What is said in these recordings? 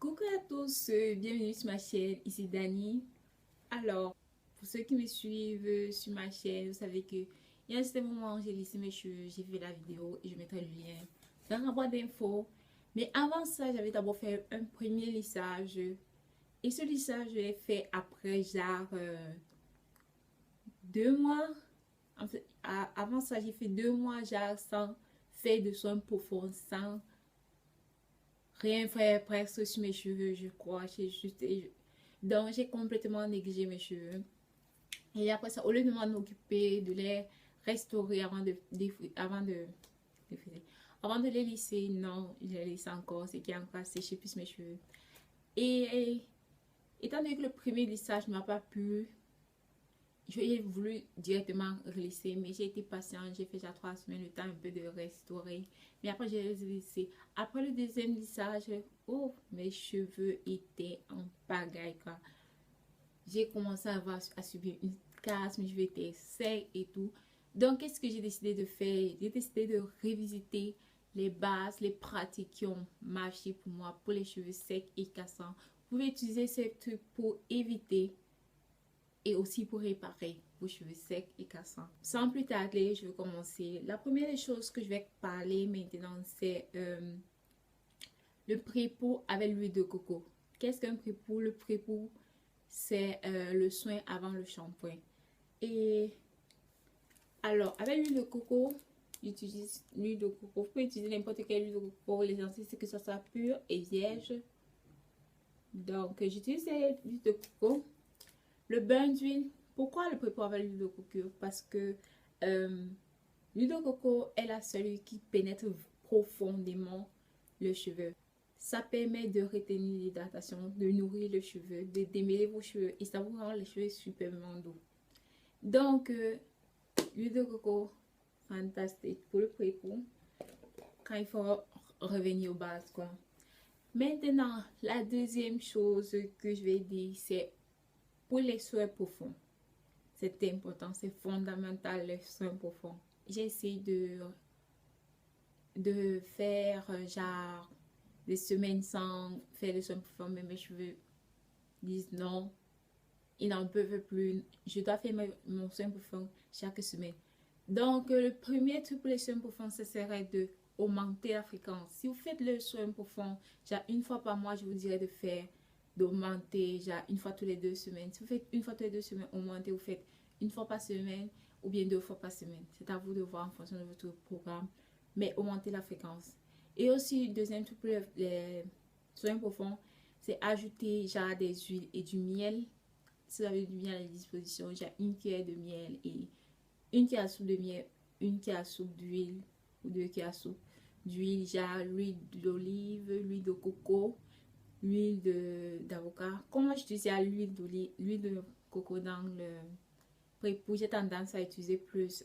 Coucou à tous, bienvenue sur ma chaîne, ici Dani. Alors, pour ceux qui me suivent sur ma chaîne, vous savez que il y a un certain moment, j'ai lissé mes cheveux, j'ai fait la vidéo et je mettrai le lien dans la barre d'infos. Mais avant ça, j'avais d'abord fait un premier lissage. Et ce lissage, je l'ai fait après genre 2 mois. En fait, avant ça, j'ai fait 2 mois genre sans faire de soins profonds, sans rien faire presque sur mes cheveux, je crois. Donc, j'ai complètement négligé mes cheveux. Et après ça, au lieu de m'en occuper, de les restaurer avant de les lisser, non, je les lisse encore, c'est qui a encore séché plus mes cheveux. Et étant donné que le premier lissage ne m'a pas plu, j'ai voulu directement relisser, mais j'ai été patiente, j'ai fait déjà 3 semaines, le temps un peu de restaurer. Mais après, j'ai relissé. Après le deuxième lissage, oh, mes cheveux étaient en pagaille, quoi. J'ai commencé à subir une casse, mes cheveux étaient secs et tout. Donc, qu'est-ce que j'ai décidé de faire? J'ai décidé de revisiter les bases, les pratiques qui ont marché pour moi, pour les cheveux secs et cassants. Vous pouvez utiliser ces trucs pour éviter et aussi pour réparer vos cheveux secs et cassants. Sans plus tarder, je vais commencer. La première des choses que je vais parler maintenant, c'est le pré-pot avec l'huile de coco. Qu'est-ce qu'un pré-pot? Le pré-pot, c'est le soin avant le shampoing. Et alors, avec l'huile de coco, j'utilise l'huile de coco. Vous pouvez utiliser n'importe quelle huile de coco. L'essentiel, c'est que ça soit pur et vierge. Donc, j'utilise l'huile de coco. Le bain d'huile, pourquoi le pré-pot avec l'huile de coco? Parce que l'huile de coco est la seule qui pénètre profondément le cheveu. Ça permet de retenir l'hydratation, de nourrir le cheveu, de démêler vos cheveux et ça vous rend les cheveux superment doux. Donc, l'huile de coco, fantastique pour le pré-pot quand il faut revenir aux bases, quoi. Maintenant, la deuxième chose que je vais dire, c'est pour les soins profonds. C'est important, c'est fondamental les soins profonds. J'essaie de faire genre des semaines sans faire de soins profonds, mais mes cheveux disent non, ils n'en peuvent plus. Je dois faire mon soin profond chaque semaine. Donc, le premier truc pour les soins profonds, ce serait de augmenter la fréquence. Si vous faites le soin profond, genre une fois par mois, je vous dirais de faire, d'augmenter, genre une fois toutes les 2 semaines. Si vous faites une fois toutes les 2 semaines, augmentez, vous faites une fois par semaine ou bien 2 fois par semaine. C'est à vous de voir en fonction de votre programme, mais augmentez la fréquence. Et aussi, deuxième truc pour les soins profonds, c'est ajouter genre des huiles et du miel. Si vous avez du miel à disposition, j'ai une cuillère de miel et une cuillère à soupe de miel, une cuillère à soupe d'huile ou 2 cuillères à soupe d'huile, genre l'huile d'olive, l'huile de coco, l'huile d'avocat. Comme moi j'utilise l'huile de coco dans le pré-pot, j'ai tendance à utiliser plus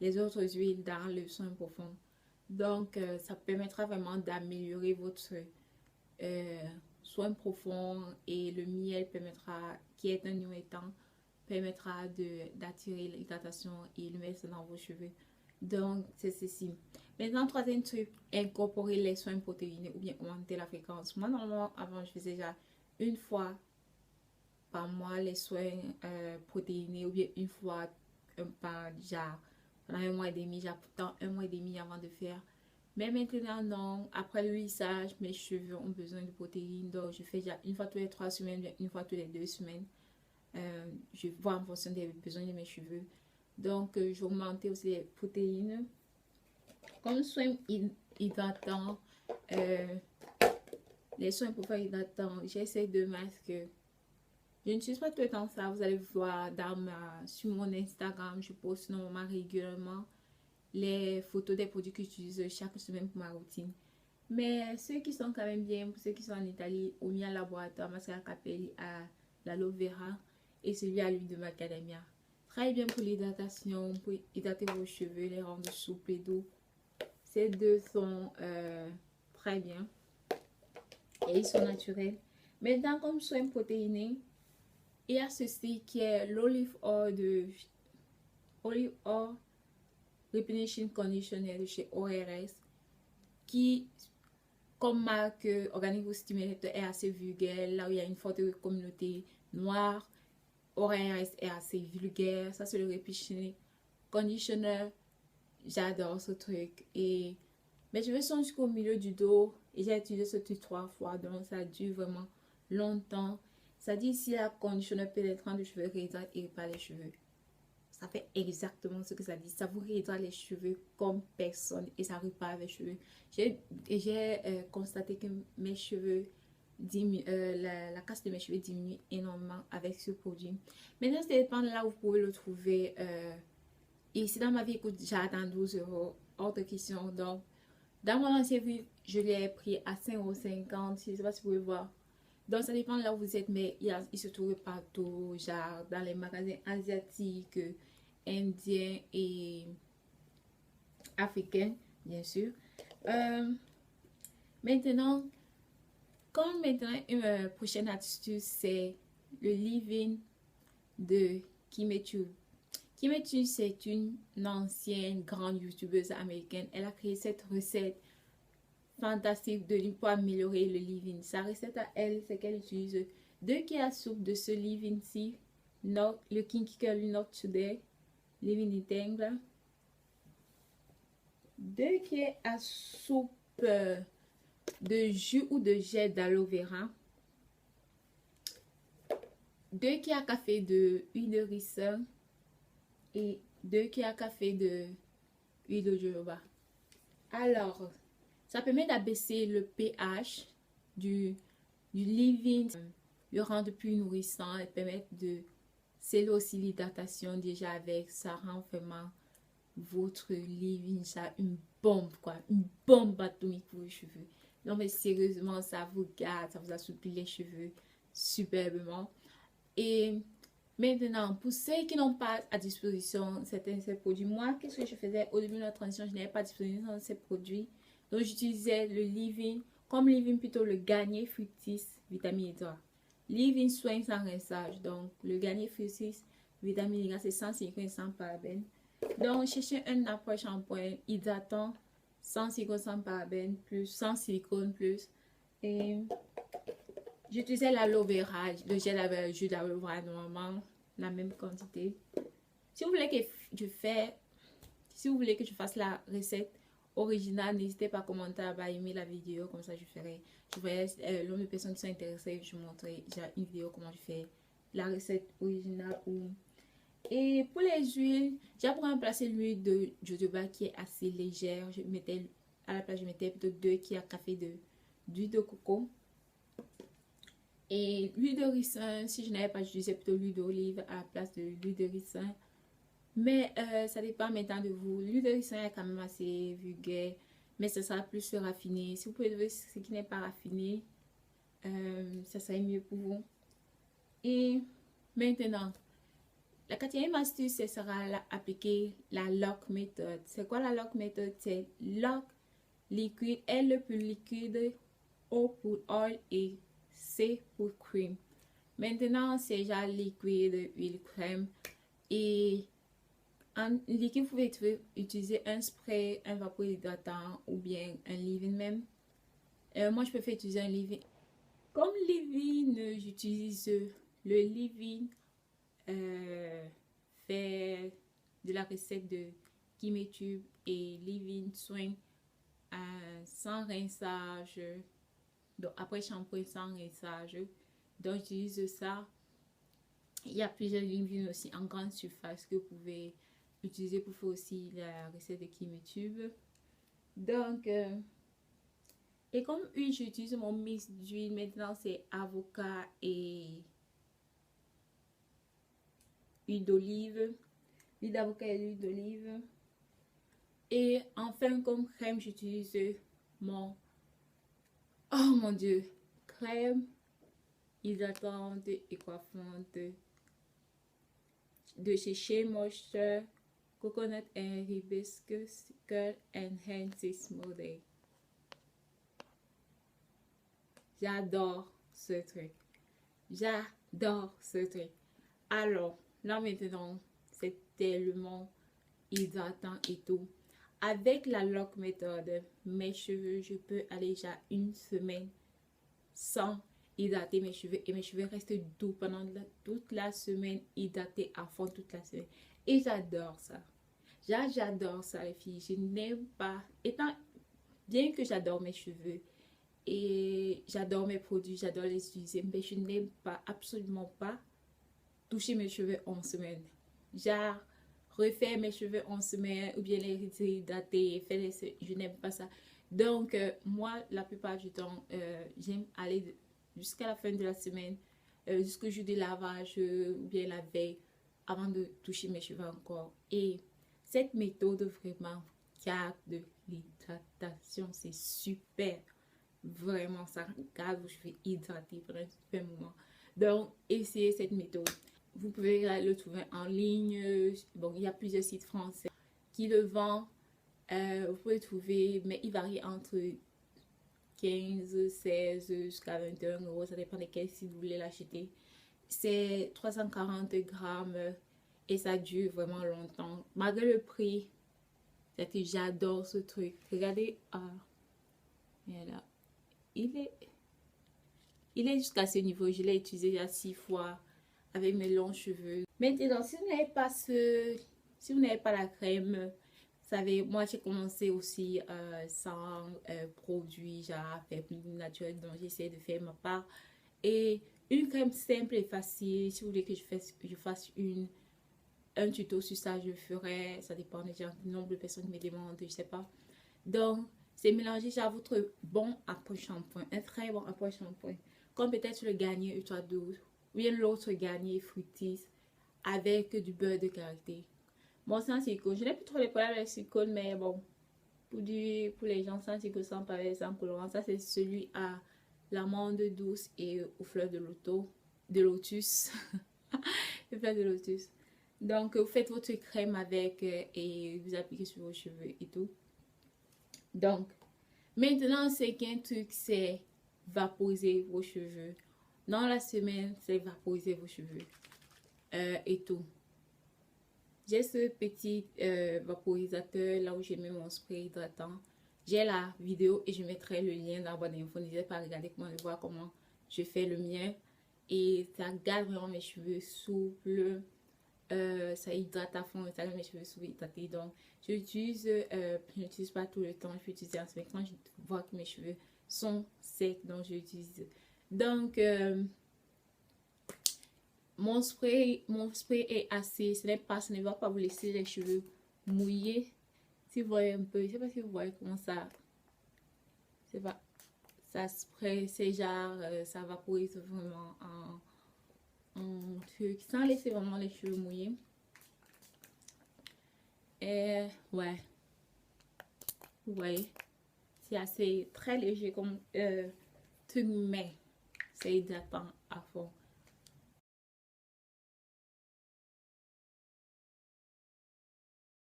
les autres huiles dans le soin profond. Donc, ça permettra vraiment d'améliorer votre soin profond et le miel permettra, qui est un humectant, permettra d'attirer l'hydratation et le mettre dans vos cheveux. Donc, c'est ceci. Maintenant, troisième truc, incorporer les soins protéinés ou bien augmenter la fréquence. Moi, normalement, avant, je faisais déjà une fois par mois les soins protéinés ou bien une fois par genre pendant un mois et demi, j'ai pourtant un mois et demi avant de faire. Mais maintenant, non. Après le lissage, mes cheveux ont besoin de protéines. Donc, je fais déjà une fois toutes les 3 semaines, une fois toutes les 2 semaines. Je vois en fonction des besoins de mes cheveux. Donc, j'augmente aussi les protéines. Comme soin hydratant, les soins pour faire hydratant, j'essaie de masquer. Je n'utilise pas tout le temps ça. Vous allez voir sur mon Instagram, je poste normalement régulièrement les photos des produits que j'utilise chaque semaine pour ma routine. Mais ceux qui sont quand même bien, pour ceux qui sont en Italie, Omia Laboratoire, Mascara Capelli à l'aloe vera et celui à l'huile de macadamia. Très bien pour l'hydratation, pour hydrater vos cheveux, les rendre souples et doux. Ces deux sont très bien et ils sont naturels. Maintenant, comme soin protéiné, il y a ceci qui est l'olive oil Replenishing Conditioner de chez ORS qui comme marque Organic Stimulator est assez vulgaire, là où il y a une forte communauté noire. Oreille est assez vulgaire. Ça, c'est le Repositioning Conditioner. J'adore ce truc. Et mes cheveux sont jusqu'au milieu du dos. Et j'ai utilisé ce truc 3 fois. Donc, ça dure vraiment longtemps. Ça dit ici, la conditioner pénétrant de cheveux réhydrate et répare les cheveux. Ça fait exactement ce que ça dit. Ça vous réhydrate les cheveux comme personne. Et ça répare les cheveux. J'ai constaté que mes cheveux la casse de mes cheveux diminue énormément avec ce produit. Maintenant, ça dépend de là où vous pouvez le trouver. Ici, dans ma vie, écoute, j'attends 12 euros. Hors de question. Donc, dans mon ancien vie, je l'ai pris à 5,50 €. Je ne sais pas si vous pouvez voir. Donc, ça dépend de là où vous êtes, mais il se trouve partout, genre dans les magasins asiatiques, indiens et africains, bien sûr. Maintenant, une prochaine astuce, c'est le leave-in de Kimetube. Kimetube, c'est une ancienne grande youtubeuse américaine. Elle a créé cette recette fantastique pour améliorer le leave-in. Sa recette à elle, c'est qu'elle utilise 2 cuillères à soupe de ce leave-in-ci, le Kinky Curly Not Today, leave-in detangle, 2 cuillères à soupe de jus ou de gel d'aloe vera, 2 cuillères à café de huile de ricin et 2 cuillères à café de huile de jojoba. Alors, ça permet d'abaisser le pH du leave-in, le rendre plus nourrissant et permettre de sceller aussi l'hydratation déjà avec. Ça rend vraiment votre leave-in, ça une bombe quoi, une bombe atomique pour les cheveux. Non mais sérieusement, ça vous garde, ça vous assouplit les cheveux superbement. Et maintenant, pour ceux qui n'ont pas à disposition certains de ces produits, moi, qu'est-ce que je faisais au début de la transition? Je n'avais pas à disposition de ces produits. Donc, j'utilisais le leave-in, comme leave-in plutôt le Garnier Fructis Vitamine Hydra. Leave-in soin sans rinçage. Donc, le Garnier Fructis Vitamine Hydra, c'est sans silicone et sans parabènes. Donc, cherchez un approche shampoing hydratant, sans silicone, sans parabènes, plus, sans silicone, plus. Et j'utilisais l'aloe vera, le gel avec jus d'aloe vera, normalement, la même quantité. Si vous voulez que je fasse la recette originale, n'hésitez pas à commenter, à aimer la vidéo, comme ça je ferai le nombre de personnes qui sont intéressées, je montrerai déjà une vidéo comment je fais la recette originale. Et pour les huiles, j'ai pour remplacer l'huile de jojoba qui est assez légère, à la place je mettais plutôt 2 cuillères à café d'huile de coco. Et l'huile de ricin, si je n'avais pas, j'utilisais plutôt l'huile d'olive à la place de l'huile de ricin. Mais ça dépend maintenant de vous. L'huile de ricin est quand même assez vulgaire, mais ça sera plus raffiné. Si vous pouvez trouver ce qui n'est pas raffiné, ça serait mieux pour vous. Et maintenant, la quatrième astuce, ce sera appliquer la lock méthode. C'est quoi la lock méthode? C'est lock liquide, L le plus liquide, O pour oil et C pour cream. Maintenant, c'est déjà liquide, huile, crème. Et en liquide, vous pouvez utiliser un spray, un vaporisateur ou bien un leave-in même. Moi, je préfère utiliser un leave-in. Comme leave-in, j'utilise le leave-in fait de la recette de Kimetube et leave-in soin sans rinçage. Donc, après shampoing sans rinçage. Donc, j'utilise ça. Il y a plusieurs leave-in aussi en grande surface que vous pouvez utiliser pour faire aussi la recette de Kimetube. Donc, et comme huile, j'utilise mon mix d'huile. Maintenant, c'est avocat et huile d'olive. Huile d'avocat et huile d'olive. Et enfin, comme crème, j'utilise oh mon dieu, crème hydratante et coiffante de chez Shea Moisture, Coconut and Hibiscus Curl Enhanced Smoothing. J'adore ce truc. J'adore ce truc. Alors, là maintenant, c'est tellement hydratant et tout. avec la lock méthode, mes cheveux, je peux aller déjà une semaine sans hydrater mes cheveux et mes cheveux restent doux pendant toute la semaine, hydratés à fond toute la semaine. Et j'adore ça. J'adore ça, les filles. Je n'aime pas, bien que j'adore mes cheveux et j'adore mes produits, j'adore les utiliser, mais je n'aime pas, absolument pas, toucher mes cheveux en semaine. Genre, refaire mes cheveux en semaine ou bien les hydrater, je n'aime pas ça. Donc, moi, la plupart du temps, j'aime aller jusqu'à la fin de la semaine, jusqu'au jour de lavage ou bien la veille, avant de toucher mes cheveux encore. Et cette méthode vraiment garde de l'hydratation, c'est super. Vraiment, ça garde vos cheveux hydratés pendant un super moment. Donc, essayez cette méthode. Vous pouvez le trouver en ligne. Bon, il y a plusieurs sites français qui le vendent. Vous pouvez le trouver, mais il varie entre 15, 16 jusqu'à 21 euros. Ça dépend desquels si vous voulez l'acheter. C'est 340 grammes et ça dure vraiment longtemps. Malgré le prix, c'est que j'adore ce truc. Regardez, là, il est jusqu'à ce niveau. Je l'ai utilisé il y a 6 fois avec mes longs cheveux. Maintenant, si vous n'avez pas la crème, vous savez, moi j'ai commencé aussi sans produit, genre faire plus naturel, donc j'essaie de faire ma part. Et une crème simple et facile, si vous voulez que je fasse un tuto sur ça, je le ferai. Ça dépend du nombre de personnes qui me demandent, je sais pas. Donc, c'est mélanger à votre bon après-shampoing, un très bon après-shampoing. Comme peut-être le Garnier Ultra Douce ou bien l'autre Garnier Fructis avec du beurre de karité. Bon, sans silicone, je n'ai plus trop les problèmes avec silicone, mais bon, pour les gens sans silicone, sans pavé, sans colorant, ça c'est celui à l'amande douce et aux fleurs de lotus. Les fleurs de lotus. Donc, vous faites votre crème avec et vous appliquez sur vos cheveux et tout. Donc, maintenant, c'est qu'un truc, c'est vaporiser vos cheveux. Dans la semaine, c'est vaporiser vos cheveux et tout. J'ai ce petit vaporisateur là où j'ai mis mon spray hydratant. J'ai la vidéo et je mettrai le lien dans la barre d'infos. N'hésitez pas à regarder voir comment je fais le mien. Et ça garde vraiment mes cheveux souples. Ça hydrate à fond, ça garde mes cheveux souples hydratés. Donc, je n'utilise pas tout le temps. Je peux utiliser en semaine quand je vois que mes cheveux sont secs. Donc, je l'utilise. Donc, mon spray est assez, ce ne va pas vous laisser les cheveux mouillés. Si vous voyez un peu, je ne sais pas si vous voyez comment ça, c'est pas, ça spray, c'est genre, ça vaporise vraiment en truc, sans laisser vraiment les cheveux mouillés. Et ouais, vous voyez, c'est assez très léger comme truc, mais c'est hydratant à fond.